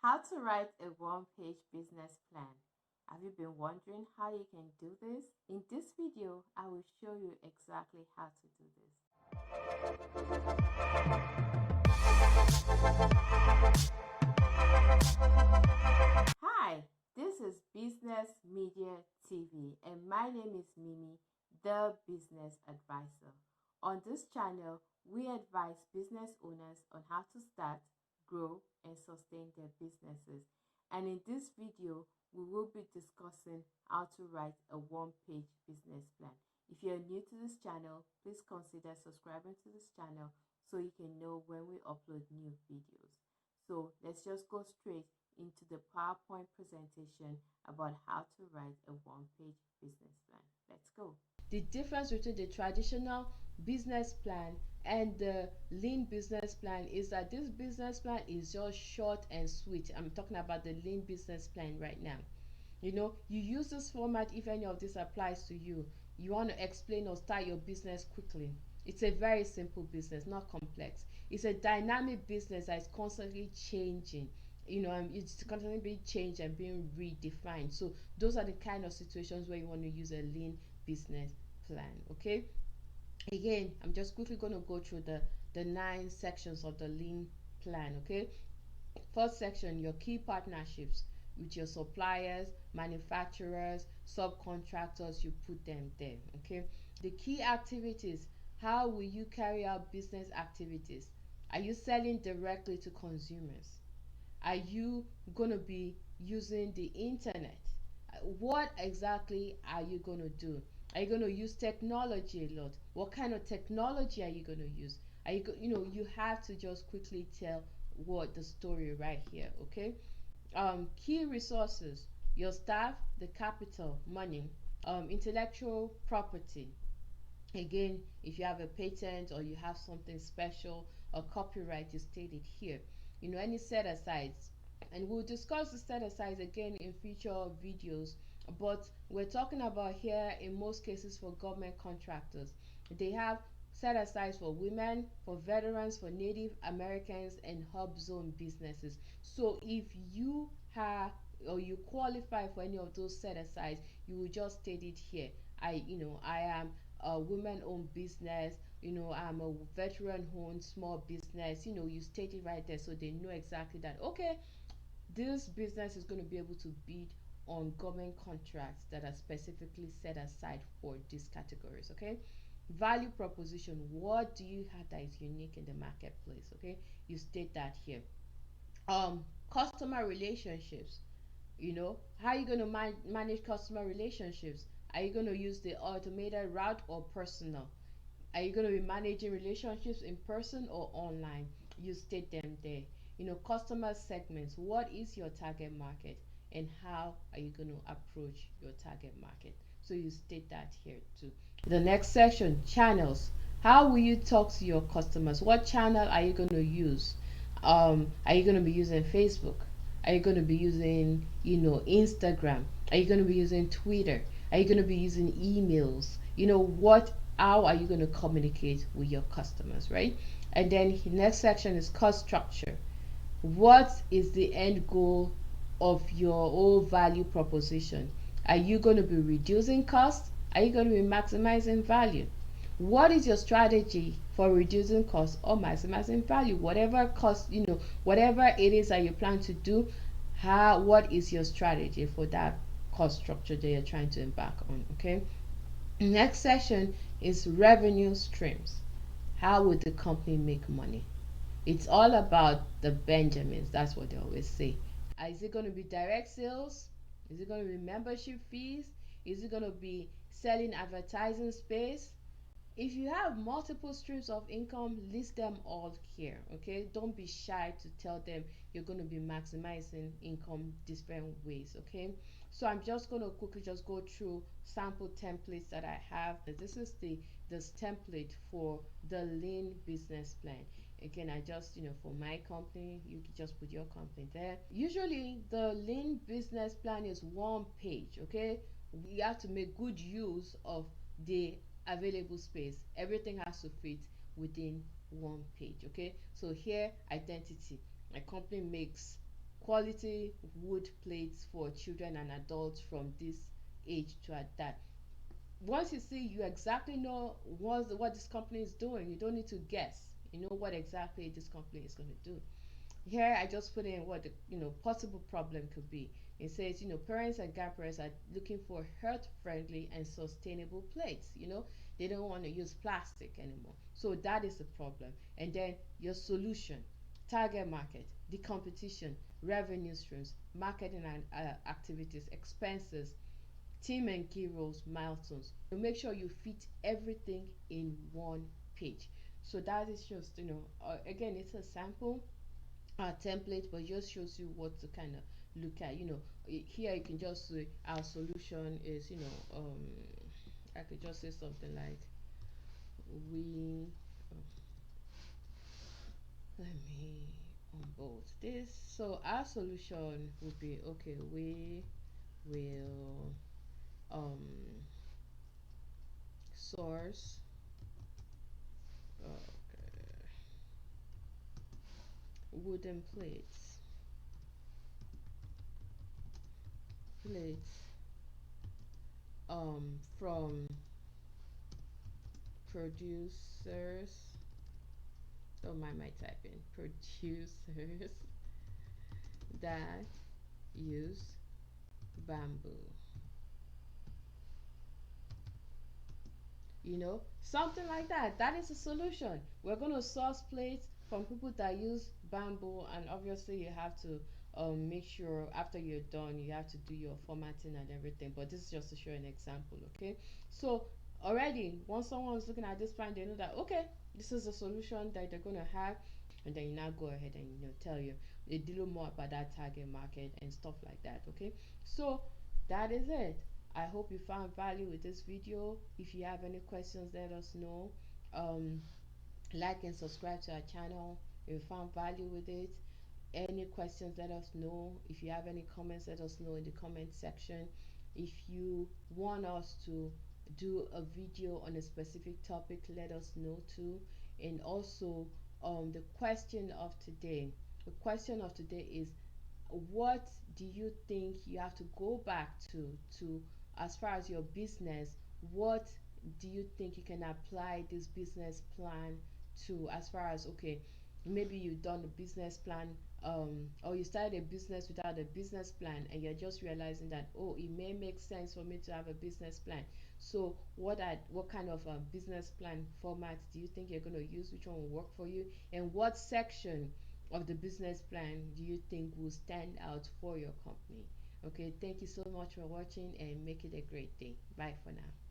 How to write a one-page business plan. Have you been wondering how you can do this? In this video, I will show you exactly how to do this. Hi, this is Business Media TV and my name is Mimi, the Business Advisor. On this channel, we advise business owners on how to start, grow, and sustain their businesses. And in this video, we will be discussing how to write a one-page business plan. If you're new to this channel, please consider subscribing to this channel so you can know when we upload new videos. So let's just go straight into the PowerPoint presentation about how to write a one-page business plan. Let's go. The difference between the traditional business plan and the lean business plan is that this business plan is just short and sweet. I'm talking about the lean business plan right now. You use this format if any of this applies to you. You want to explain or start your business quickly. It's a very simple business, not complex. It's a dynamic business that is constantly changing. It's constantly being changed and being redefined. So those are the kind of situations where you want to use a lean business plan. Okay. Again, I'm just quickly going to go through the 9 sections of the lean plan. Okay. First section, your key partnerships with your suppliers, manufacturers, subcontractors, you put them there. Okay. The key activities, how will you carry out business activities? Are you selling directly to consumers? Are you going to be using the internet? What exactly are you going to do? Are you going to use technology a lot? What kind of technology are you going to use? You have to just quickly tell what the story right here. Okay. Key resources, your staff, the capital, money, intellectual property. Again, if you have a patent or you have something special or copyright, you state it here. Any set asides, and we'll discuss the set asides again in future videos, but we're talking about here in most cases for government contractors. They have set asides for women, for veterans, for Native Americans, and hub zone businesses. So if you have or you qualify for any of those set asides, you will just state it here. I am a women-owned business. I'm a veteran-owned small business. You state it right there so they know exactly that, okay, this business is going to be able to bid on government contracts that are specifically set aside for these categories. Okay. Value proposition, what do you have that is unique in the marketplace? Okay, you state that here. Customer relationships, how are you going to manage customer relationships? Are you going to use the automated route or personal? Are you going to be managing relationships in person or online? You state them there. Customer segments, what is your target market and how are you going to approach your target market? So you state that here too. The next section, channels, how will you talk to your customers? What channel are you going to use? Are you going to be using Facebook? Are you going to be using Instagram? Are you going to be using Twitter? Are you going to be using emails? How are you going to communicate with your customers, right? And then the next section is cost structure. What is the end goal of your whole value proposition? Are you going to be reducing costs? Are you going to be maximizing value? What is your strategy for reducing costs or maximizing value? Whatever cost, whatever it is that you plan to do, what is your strategy for that cost structure that you're trying to embark on? Okay. Next section is revenue streams. How would the company make money? It's all about the Benjamins. That's what they always say. Is it going to be direct sales? Is it going to be membership fees? Is it going to be selling advertising space? If you have multiple streams of income, list them all here. Okay, don't be shy to tell them you're going to be maximizing income different ways. Okay, so I'm just going to quickly just go through sample templates that I have. This is this template for the lean business plan. Again, I just for my company, you can just put your company there. Usually the lean business plan is one page. Okay, you have to make good use of the available space. Everything has to fit within one page. Okay, so here, identity. My company makes quality wood plates for children and adults from this age to that. Once you see, you exactly know what this company is doing. You don't need to guess. You know what exactly this company is going to do. Here I just put in what the possible problem could be. It says, parents and grandparents are looking for health friendly and sustainable plates. They don't want to use plastic anymore. So that is the problem. And then your solution: target market, the competition, revenue streams, marketing and activities, expenses, team and key roles, milestones. You make sure you fit everything in one page. So that is just, again, it's a sample template, but just shows you what to kind of look at. Here you can just say our solution is, I could just say something like we. Let me unbolt this. So our solution would be, okay, we will source wooden plates from producers. Don't mind my typing. Producers that use bamboo. Something like that. That is a solution. We're going to source plates from people that use bamboo, and obviously you have to make sure after you're done you have to do your formatting and everything, but this is just to show an example. Okay, so already once someone's looking at this plan, they know that, okay, this is a solution that they're going to have. And then you now go ahead and tell you a little more about that target market and stuff like that. Okay, so that is it. I hope you found value with this video. If you have any questions, let us know. um like and subscribe to our channel if you found value with it. Any questions, let us know. If you have any comments, let us know in the comment section. If you want us to do a video on a specific topic, let us know too. And also, the question of today is, what do you think you have to go back to as far as your business? What do you think you can apply this business plan to, as far as, okay, maybe you've done a business plan, or you started a business without a business plan, and you're just realizing that, oh, it may make sense for me to have a business plan. So what kind of a business plan format do you think you're going to use? Which one will work for you? And what section of the business plan do you think will stand out for your company? Okay, thank you so much for watching, and make it a great day. Bye for now.